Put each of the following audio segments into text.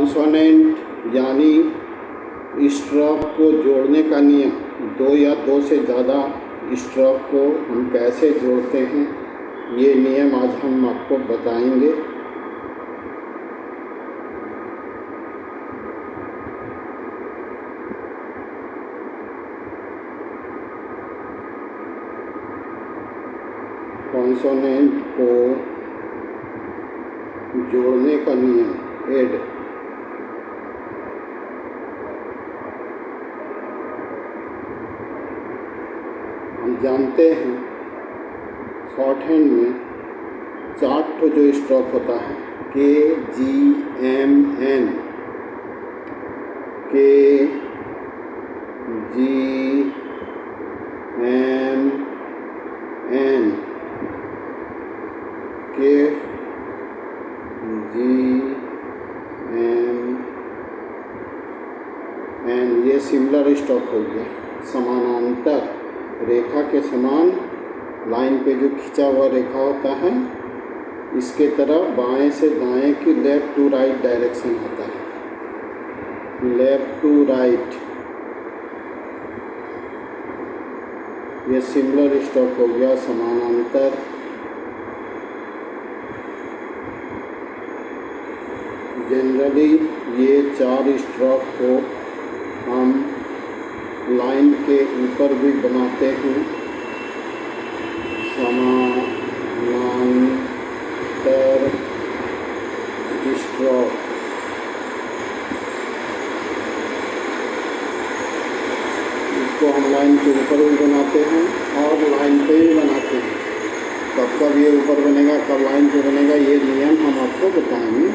Consonant यानी stroke को जोड़ने का नियम, दो या दो से ज़्यादा स्ट्रोक को हम कैसे जोड़ते हैं, ये नियम आज हम आपको बताएंगे। कॉन्सोनेंट को जोड़ने का नियम, एड। हम जानते हैं शॉर्ट हैंड में 4 ठो जो स्ट्रोक होता है, के, जी, एम, एन। के, जी, एम, एन। के, जी, एम, एन। ये सिमिलर स्ट्रोक हो गया। समानांतर रेखा के समान लाइन पे जो खींचा हुआ रेखा होता है, इसके तरफ बाएं से दाएं की लेफ्ट टू राइट डायरेक्शन होता है, लेफ्ट टू राइट। ये सिमिलर स्ट्रोक हो गया, समानांतर। जनरली ये 4 स्ट्रोक को हम लाइन के ऊपर भी बनाते हैं, समानांतर स्ट्रोक। इसको हम लाइन के ऊपर भी बनाते हैं और लाइन पे भी बनाते हैं। कब ये ऊपर बनेगा, कब लाइन पे बनेगा, ये नियम हम आपको बताएंगे।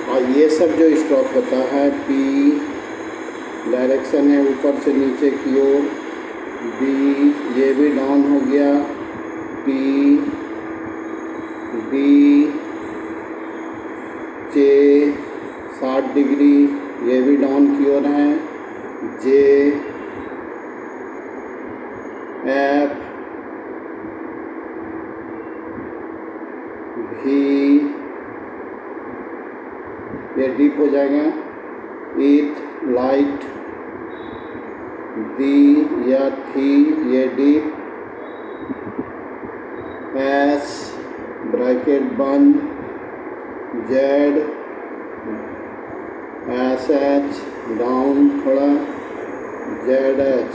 और ये सब जो स्ट्रोक होता है, पी डायरेक्शन है ऊपर से नीचे की ओर, बी ये भी डाउन हो गया, पी, बी, जे 60 डिग्री ये भी डाउन की ओर है, जे, एफ, भी ये डीप हो जाएगा, ईथ लाइट, दी या थी ये डीप, एस ब्रैकेट बंद, जेड, एस एच डाउन थोड़ा, जेड एच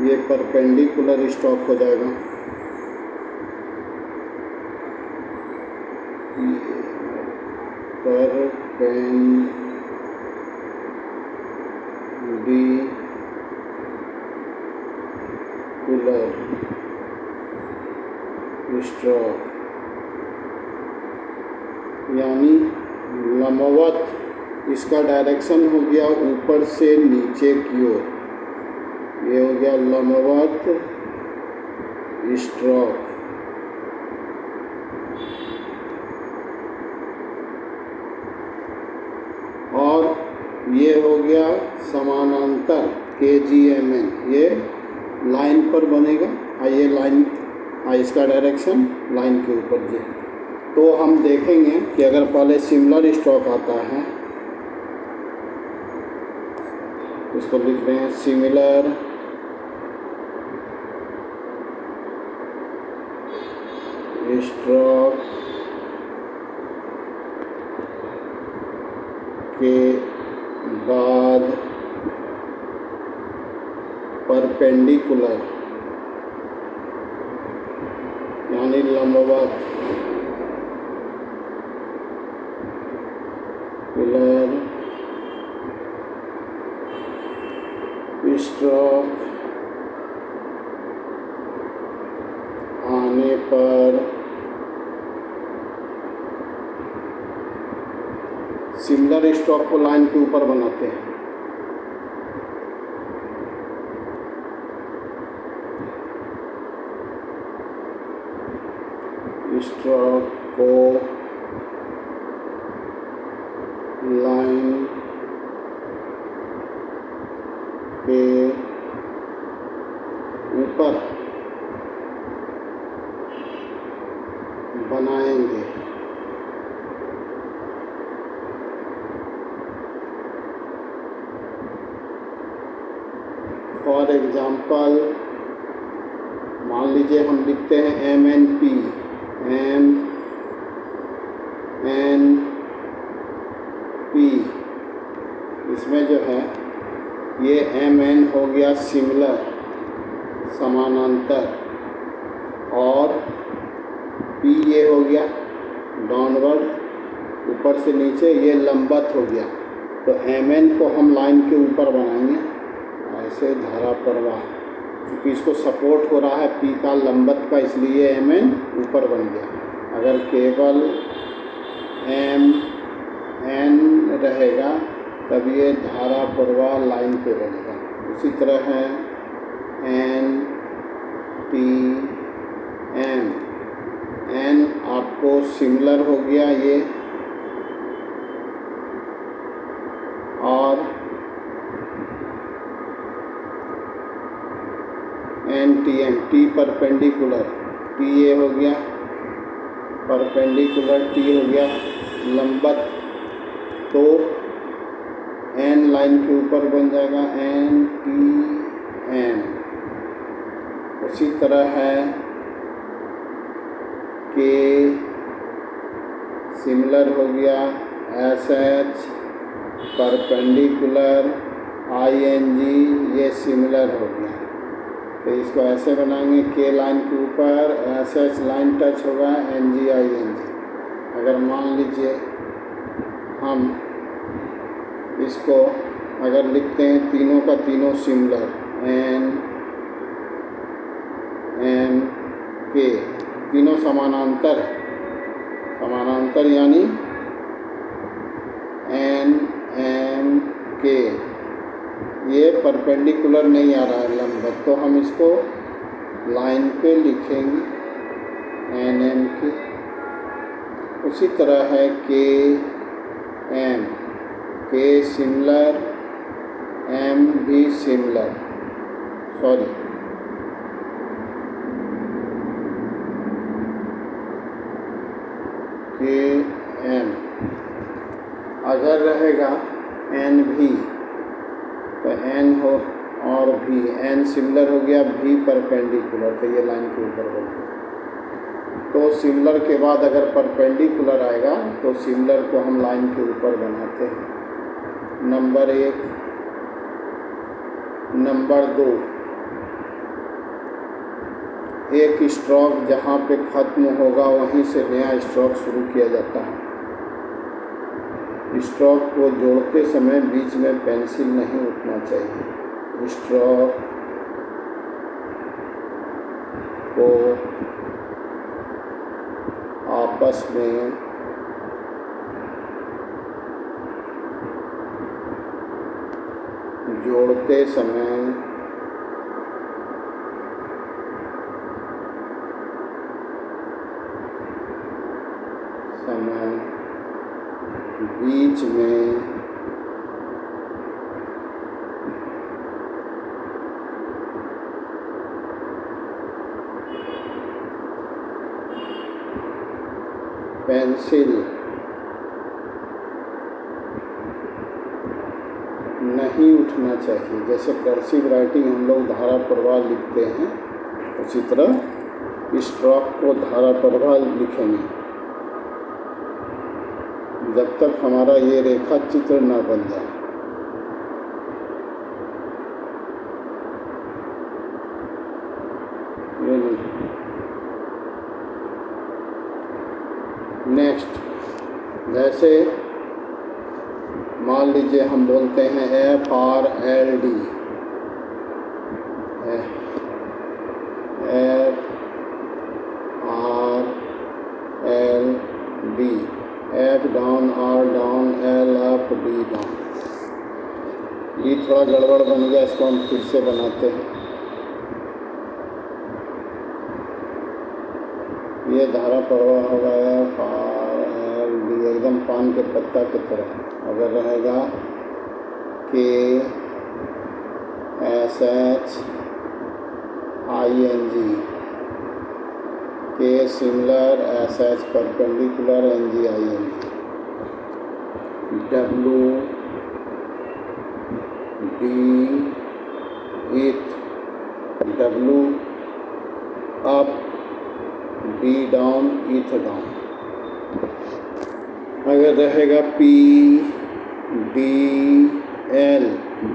ये परपेंडिकुलर स्ट्रोक हो जाएगा। परपेंडिकुलर स्ट्रोक यानी लंबवत। इसका डायरेक्शन हो गया ऊपर से नीचे की ओर, ये हो गया लंबवत स्ट्रोक। और ये हो गया समानांतर, के, जी, एम, एन। ये लाइन पर बनेगा, ये लाइन, इसका डायरेक्शन लाइन के ऊपर जे। तो हम देखेंगे कि अगर पहले सिमिलर स्ट्रोक आता है, इसको लिख रहे हैं सिमिलर स्ट्रोक के बाद परपेंडिकुलर यानी लंबवत स्ट्रोक आने पर सिमिलर स्ट्रोक को लाइन के ऊपर बनाते हैं। स्ट्रोक को लाइन के ऊपर बनाएंगे। फॉर एग्जाम्पल मान लीजिए हम लिखते हैं MNP, इसमें जो है ये MN हो गया सिमिलर, समानांतर, और P ये हो गया डाउनवर्ड, ऊपर से नीचे, ये लंबवत हो गया। तो MN को हम लाइन के ऊपर बनाएंगे ऐसे धारा प्रवाह, क्योंकि इसको सपोर्ट हो रहा है P का लंबवत का, इसलिए MN ऊपर बन गया। अगर केवल MN रहेगा तब ये धारा प्रवाह लाइन पे बनेगा। उसी तरह है NTM, N आपको सिमिलर हो गया ये, और NTM, T परपेंडिकुलर, T ये हो गया परपेंडिकुलर, T हो गया लंबवत, तो N लाइन के ऊपर बन जाएगा NTM। उसी तरह है K सिमिलर हो गया, SH परपेंडिकुलर, ING ये सिमिलर हो गया। तो इसको ऐसे बनाएंगे, K लाइन के ऊपर, SH लाइन टच होगा, NG ING। अगर मान लीजिए हम इसको अगर लिखते हैं तीनों का तीनों सिमिलर, NMK, तीनों समानांतर, समानांतर यानी NMK, ये परपेंडिकुलर नहीं आ रहा है लंबवत, तो हम इसको लाइन पे लिखेंगे NMK। उसी तरह है KM, K सिमिलर, M भी सिमिलर, सॉरी KM। अगर रहेगा NV तो N हो और V, N सिमिलर हो गया, V परपेंडिकुलर, तो ये लाइन के ऊपर हो गया। तो सिमिलर के बाद अगर परपेंडिकुलर आएगा तो सिमिलर को हम लाइन के ऊपर बनाते हैं। नंबर 1। नंबर 2, एक स्ट्रोक जहाँ पे ख़त्म होगा वहीं से नया स्ट्रोक शुरू किया जाता है। स्ट्रोक को जोड़ते समय बीच में पेंसिल नहीं उठना चाहिए। स्ट्रोक को आपस में जोड़ते समय बीच में पेंसिल नहीं उठना चाहिए। जैसे कर्सिव राइटिंग हम लोग धारा प्रवाह लिखते हैं, उसी तरह स्ट्रोक को धारा प्रवाह लिखेंगे जब तक हमारा ये रेखा चित्र ना बन जाए। नेक्स्ट, जैसे मान लीजिए हम बोलते हैं FRLD, FRLD, F down, R down, L up, D down. ये थोड़ा गड़बड़ बन गया, इसको हम फिर से बनाते हैं। ये धारा प्रवाह होगा FRLD, एकदम पान के पत्ता की तरह। अगर रहेगा K SH ING, K similar, SH perpendicular, NG ING। W D 8 ethanol. अगर रहेगा पी डी एल,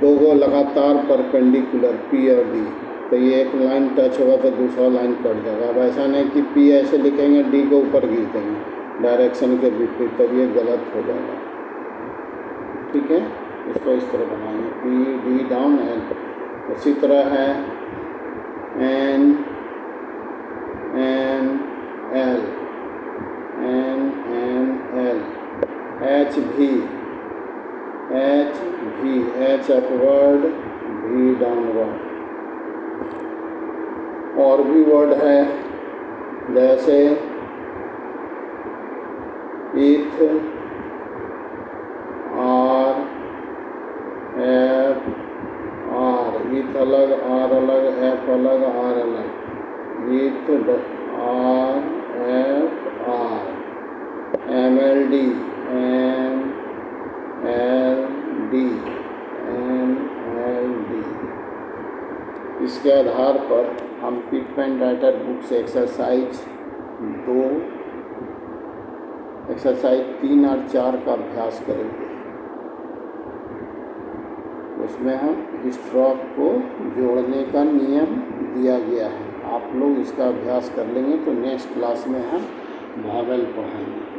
दो गो लगातार परपेंडिकुलर पी और डी, तो ये एक लाइन टच होगा तो दूसरा लाइन कट जाएगा। अब ऐसा नहीं कि पी ऐसे लिखेंगे डी को ऊपर गिर देंगे डायरेक्शन के विपरीत, तब ये गलत हो जाएगा। ठीक है, इसको इस तरह बनाएंगे पी डी डाउन एल। उसी तरह है N N L, N N L, H भी, एच भी, एच अपवर्ड भी डाउनवर्ड। और भी वर्ड है जैसे इथ, आर एफ आर, इथ अलग आर अलग, एफ अलग आर अलग, इथ R F R, M L D, M L D, M L D. इसके आधार पर हम पिक पेन राइटर बुक से एक्सरसाइज 3 और 4 का अभ्यास करेंगे। उसमें हम स्ट्रोक को जोड़ने का नियम दिया गया है। आप लोग इसका अभ्यास कर लेंगे तो नेक्स्ट क्लास में हम वॉवेल पढ़ेंगे।